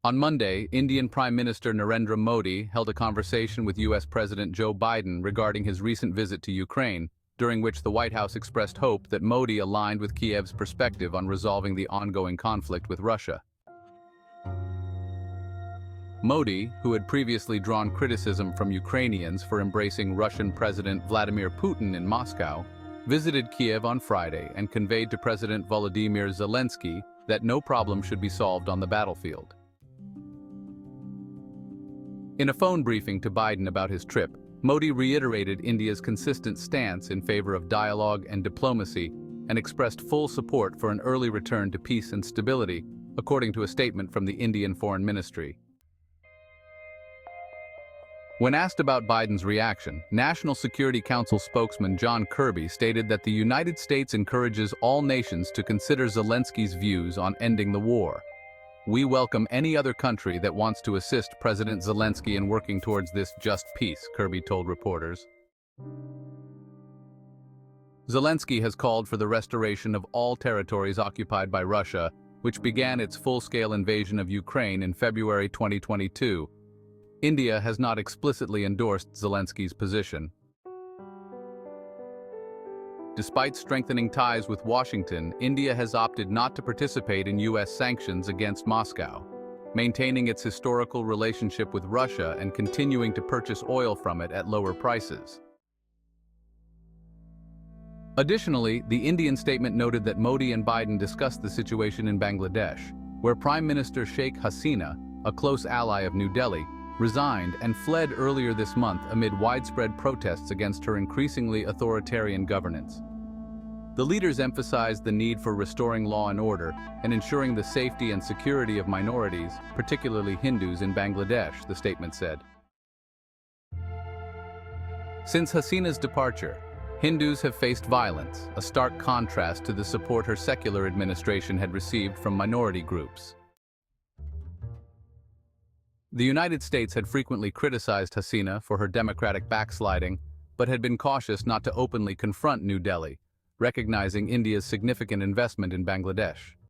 On Monday, Indian Prime Minister Narendra Modi held a conversation with U.S. President Joe Biden regarding his recent visit to Ukraine, during which the White House expressed hope that Modi aligned with Kyiv's perspective on resolving the ongoing conflict with Russia. Modi, who had previously drawn criticism from Ukrainians for embracing Russian President Vladimir Putin in Moscow, visited Kyiv on Friday and conveyed to President Volodymyr Zelensky that no problem should be solved on the battlefield. In a phone briefing to Biden about his trip, Modi reiterated India's consistent stance in favor of dialogue and diplomacy and expressed full support for an early return to peace and stability, according to a statement from the Indian Foreign Ministry. When asked about Biden's reaction, National Security Council spokesman John Kirby stated that the United States encourages all nations to consider Zelensky's views on ending the war. "We welcome any other country that wants to assist President Zelensky in working towards this just peace," Kirby told reporters. Zelensky has called for the restoration of all territories occupied by Russia, which began its full-scale invasion of Ukraine in February 2022. India has not explicitly endorsed Zelensky's position. Despite strengthening ties with Washington, India has opted not to participate in U.S. sanctions against Moscow, maintaining its historical relationship with Russia and continuing to purchase oil from it at lower prices. Additionally, the Indian statement noted that Modi and Biden discussed the situation in Bangladesh, where Prime Minister Sheikh Hasina, a close ally of New Delhi, resigned and fled earlier this month amid widespread protests against her increasingly authoritarian governance. The leaders emphasized the need for restoring law and order and ensuring the safety and security of minorities, particularly Hindus in Bangladesh, the statement said. Since Hasina's departure, Hindus have faced violence, a stark contrast to the support her secular administration had received from minority groups. The United States had frequently criticized Hasina for her democratic backsliding, but had been cautious not to openly confront New Delhi, recognizing India's significant investment in Bangladesh.